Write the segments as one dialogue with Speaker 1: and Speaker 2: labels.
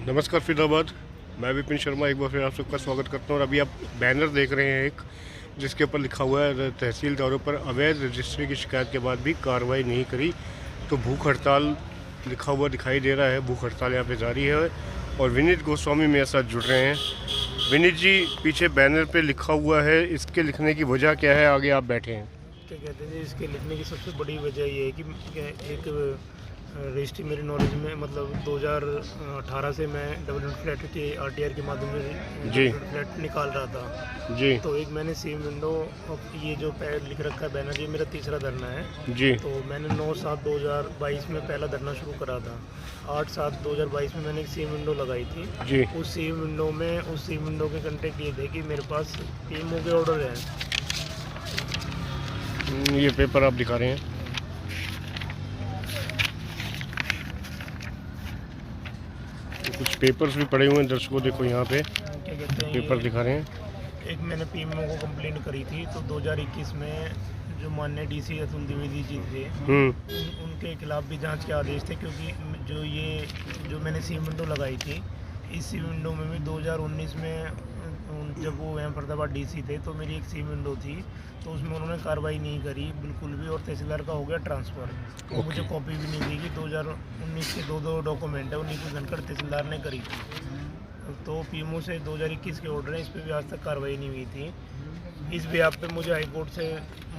Speaker 1: नमस्कार फरीदाबाद। मैं विपिन शर्मा एक बार फिर आप सबका स्वागत करता हूँ। और अभी आप बैनर देख रहे हैं एक, जिसके ऊपर लिखा हुआ है तहसीलदारों पर अवैध रजिस्ट्री की शिकायत के बाद भी कार्रवाई नहीं करी। तो भूख हड़ताल लिखा हुआ दिखाई दे रहा है। भूख हड़ताल यहाँ पे जारी है और विनीत गोस्वामी मेरे साथ जुड़ रहे हैं। विनीत जी, पीछे बैनर पे लिखा हुआ है, इसके लिखने की वजह क्या है? आगे आप बैठे हैं।
Speaker 2: क्या कहते हैं, इसके लिखने की सबसे बड़ी वजह ये है कि एक रजिस्ट्री मेरी नॉलेज में मतलब 2018 से मैं डेवलपमेंट फ्लैट के आरटीआर के माध्यम से
Speaker 1: जी
Speaker 2: फ्लैट निकाल रहा था
Speaker 1: जी
Speaker 2: तो एक मैंने सेम विंडो, ये जो लिख रखा है बैनर, ये मेरा तीसरा धरना है
Speaker 1: जी
Speaker 2: तो मैंने 9/7/2022 में पहला धरना शुरू करा था। 8/7/2022 में मैंने एक सेम विंडो लगाई थी
Speaker 1: जी
Speaker 2: उस सेम विंडो के कंटेक्ट ये थे कि मेरे पास पीएमओ के ऑर्डर हैं।
Speaker 1: ये पेपर आप दिखा रहे हैं। कुछ पेपर्स भी पड़े हुए हैं, दर्शकों देखो यहाँ पे
Speaker 2: क्या कहते हैं,
Speaker 1: पेपर दिखा रहे हैं।
Speaker 2: एक मैंने पीएमओ को कंप्लेंट करी थी तो 2021 में जो माननीय डीसी अतुल द्विवेदी जी थे उनके खिलाफ भी जांच के आदेश थे, क्योंकि जो मैंने सीम विंडो लगाई थी, इस सीम विंडो में भी 2019 में जब वो यहाँ फरीदाबाद डीसी थे तो मेरी एक सीम विंडो थी तो उसमें उन्होंने कार्रवाई नहीं करी बिल्कुल भी, और तहसीलदार का हो गया ट्रांसफ़र। तो मुझे कॉपी भी नहीं दी कि 2019 के दो डॉक्यूमेंट है, उन्हीं को जनकर तहसीलदार ने करी थी। तो पीएमओ से 2021 के ऑर्डर हैं, इस पर भी आज तक कार्रवाई नहीं हुई थी। इस बिहाफ पे मुझे हाईकोर्ट से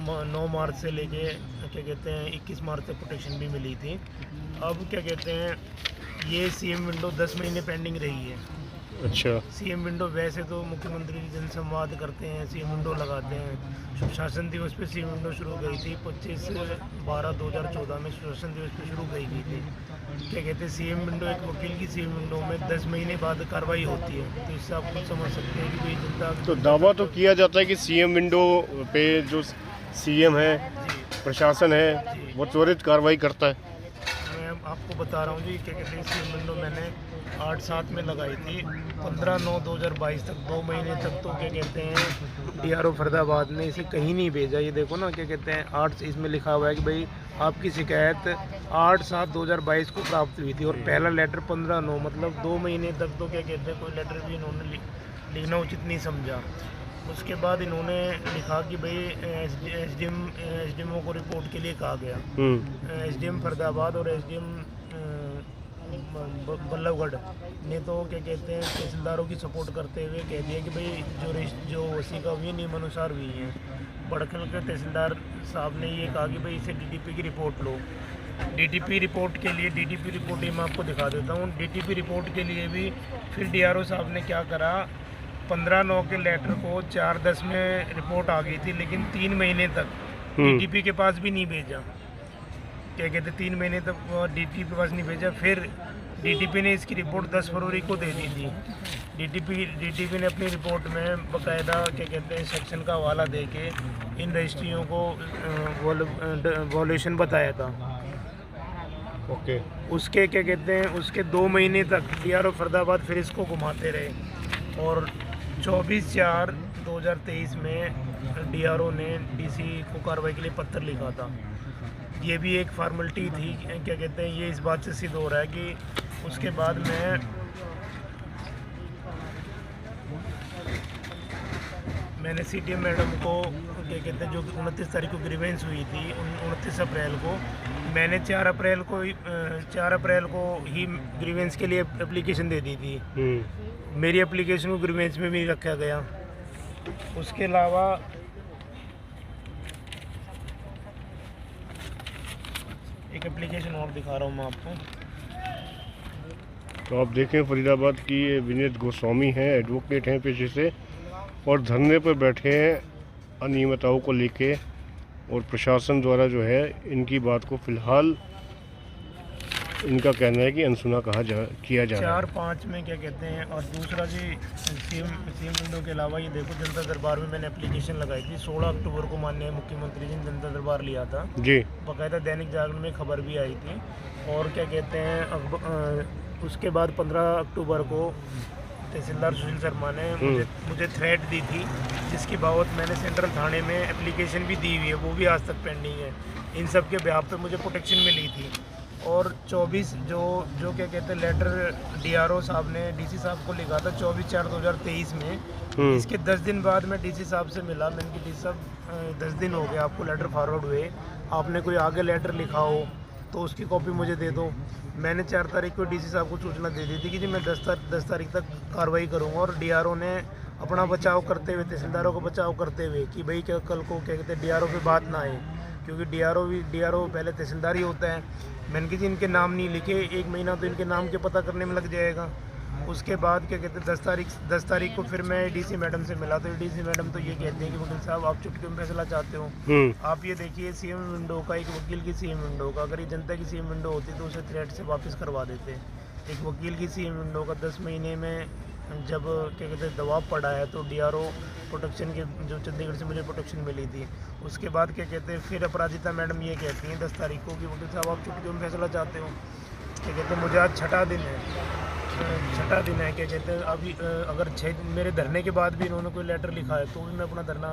Speaker 2: 9 मार्च से लेके क्या कहते हैं 21 मार्च तक प्रोटेक्शन भी मिली थी। अब क्या कहते हैं, ये सीएम विंडो 10 महीने पेंडिंग रही है।
Speaker 1: अच्छा,
Speaker 2: सीएम विंडो वैसे तो मुख्यमंत्री जी जनसंवाद करते हैं, सीएम विंडो लगाते हैं। सुशासन दिवस पे सीएम विंडो शुरू गई थी 25/12/2014 में सुशासन दिवस पे शुरू गई थी। क्या कहते हैं, सीएम विंडो एक वकील की सीएम विंडो में 10 महीने बाद कार्रवाई होती है, तो इससे आप खुद समझ सकते हैं कि भाई जनता।
Speaker 1: तो दावा तो किया जाता है कि सीएम विंडो पे जो सीएम है, प्रशासन है, वो त्वरित कार्रवाई करता है।
Speaker 2: मैं आपको बता रहा हूँ जी, क्या कहते हैं, सीएम विंडो मैंने 8/7 में लगाई थी। 15/9/2022 तक 2 महीने तक तो क्या कहते हैं डीआरओ फरीदाबाद ने इसे कहीं नहीं भेजा। ये देखो ना, क्या कहते हैं 8 इसमें लिखा हुआ है कि भाई आपकी शिकायत 8/7/2022 को प्राप्त हुई थी, और पहला लेटर 15/9, मतलब 2 महीने तक तो क्या कहते हैं कोई लेटर भी इन्होंने लिखना उचित नहीं समझा। उसके बाद इन्होंने लिखा कि भाई एसडीएमओ को रिपोर्ट के लिए कहा गया। एसडीएम फरीदाबाद और एसडीएम बल्लभगढ़ ने तो क्या कहते हैं तहसीलदारों की सपोर्ट करते हुए कह दिया कि भाई जो वसीका हुई नियम अनुसार हुई हैं। बड़खल के तहसीलदार साहब ने ये कहा कि भाई इसे डीटीपी की रिपोर्ट लो। डीटीपी रिपोर्ट के लिए, डीटीपी रिपोर्ट ये मैं आपको दिखा देता हूँ। डीटीपी रिपोर्ट के लिए भी फिर डीआरओ साहब ने क्या करा, 15/9 के लेटर को 4/10 में रिपोर्ट आ गई थी, लेकिन 3 महीने तक डीटीपी के पास भी नहीं भेजा। क्या कहते 3 महीने तक डीटीपी के पास नहीं भेजा। फिर डीटीपी ने इसकी रिपोर्ट 10 फरवरी को दे दी थी। डीटीपी ने अपनी रिपोर्ट में बाकायदा क्या कहते हैं सेक्शन का हवाला दे के इन रजिस्ट्रियों को वॉल्यूशन बताया था।
Speaker 1: ओके,
Speaker 2: उसके क्या कहते हैं उसके 2 महीने तक डीआरओ फरीदाबाद फिर इसको घुमाते रहे, और 24/4/2023 में डीआरओ ने डीसी को कार्रवाई के लिए पत्र लिखा था। ये भी एक फॉर्मेलिटी थी। क्या कहते हैं, ये इस बात से सिद्ध हो रहा है कि उसके बाद मैंने सीटीएम मैडम को क्या कहते हैं जो 29 तारीख को ग्रीवेंस हुई थी, 29 अप्रैल को मैंने 4 अप्रैल को ही ग्रीवेंस के लिए एप्लीकेशन दे दी थी। मेरी एप्लीकेशन को ग्रीवेंस में भी रखा गया। उसके अलावा एक एप्लीकेशन और दिखा रहा हूँ मैं आपको।
Speaker 1: तो आप देखें फरीदाबाद की ये विनीत गोस्वामी हैं, एडवोकेट हैं पेशे से, और धरने पर बैठे हैं अनियमितताओं को लेके, और प्रशासन द्वारा जो है इनकी बात को फिलहाल इनका कहना है कि अनसुना किया जा रहा है।
Speaker 2: 4/5 में क्या कहते हैं, और दूसरा जी सीएम विंडो के अलावा ये देखो, जनता दरबार में मैंने एप्लीकेशन लगाई थी 16 अक्टूबर को। माननीय मुख्यमंत्री जी ने जनता दरबार लिया था
Speaker 1: जी,
Speaker 2: बाकायदा दैनिक जागरण में खबर भी आई थी। और क्या कहते हैं उसके बाद 15 अक्टूबर को तहसीलदार सुशील शर्मा ने मुझे थ्रेट दी थी, जिसकी बाबत मैंने सेंट्रल थाने में एप्लीकेशन भी दी हुई है, वो भी आज तक पेंडिंग है। इन सब के बिहाफ पे मुझे प्रोटेक्शन मिली थी। और 24 जो क्या कहते हैं लेटर डीआरओ साहब ने डीसी साहब को लिखा था 24/4/2023 में। इसके 10 दिन बाद मैं डीसी साहब से मिला। मैंने कहा डीसी साहब 10 दिन हो गए आपको लेटर फॉरवर्ड हुए, आपने कोई आगे लेटर लिखा हो तो उसकी कॉपी मुझे दे दो। मैंने 4 तारीख को डीसी साहब को सूचना दे दी थी कि जी मैं 10 तारीख तक कार्रवाई करूंगा, और डीआरओ ने अपना बचाव करते हुए, तहसीलदारों को बचाव करते हुए कि भाई क्या कल को क्या कहते हैं डीआरओ पे बात ना आए, क्योंकि डीआरओ पहले तहसीलदार ही होता है। मैंने कहा जी इनके नाम नहीं लिखे, 1 महीना तो इनके नाम के पता करने में लग जाएगा। उसके बाद क्या कहते हैं 10 तारीख को फिर मैं डीसी मैडम से मिला, तो डीसी मैडम तो ये कहते हैं कि वकील साहब आप चुटकी में फैसला चाहते हो। आप ये देखिए सीएम विंडो का, एक वकील की सीएम विंडो का, अगर ये जनता की सीएम विंडो होती तो उसे थ्रेट से वापस करवा देते। एक वकील की सीएम विंडो का 10 महीने में जब क्या कहते हैं दबाव पड़ा है, तो डीआरओ प्रोटेक्शन के जो चंडीगढ़ से मुझे प्रोटेक्शन मिली थी, उसके बाद क्या कहते हैं फिर अपराजिता मैडम ये कहती हैं 10 तारीख को कि वकील साहब आप चुटकी में फैसला चाहते हो। क्या कहते हैं मुझे आज छठा दिन है क्या कहते हैं अभी अगर 6 मेरे धरने के बाद भी इन्होंने कोई लेटर लिखा है तो भी मैं अपना धरना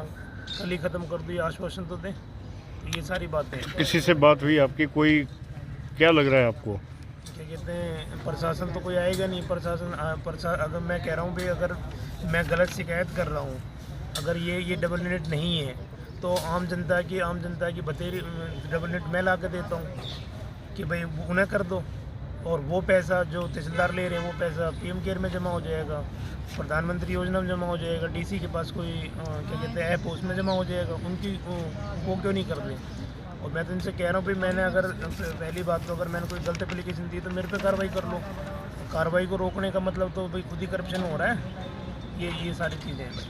Speaker 2: कल ही ख़त्म कर दूँ, ये आश्वासन तो दें। तो ये सारी बातें
Speaker 1: किसी से बात हुई आपकी, कोई क्या लग रहा है आपको?
Speaker 2: क्या कहते हैं प्रशासन तो कोई आएगा नहीं। प्रशासन अगर मैं कह रहा हूँ भाई अगर मैं गलत शिकायत कर रहा हूँ, अगर ये डबल यूनिट नहीं है तो आम जनता की बतेरी डबल यूनिट मैं ला के देता हूँ कि भाई उन्हें कर दो, और वो पैसा जो तहसीलदार ले रहे हैं वो पैसा पीएम केयर में जमा हो जाएगा, प्रधानमंत्री योजना में जमा हो जाएगा, डीसी के पास कोई क्या कहते हैं ऐप उसमें जमा हो जाएगा। उनकी वो क्यों नहीं कर दें? और मैं तो इनसे कह रहा हूँ भाई मैंने अगर पहली बात तो अगर मैंने कोई गलत एप्लीकेशन दी तो मेरे पे कार्रवाई कर लो। कार्रवाई को रोकने का मतलब तो भाई खुद ही करप्शन हो रहा है। ये सारी चीज़ें हैं भाई।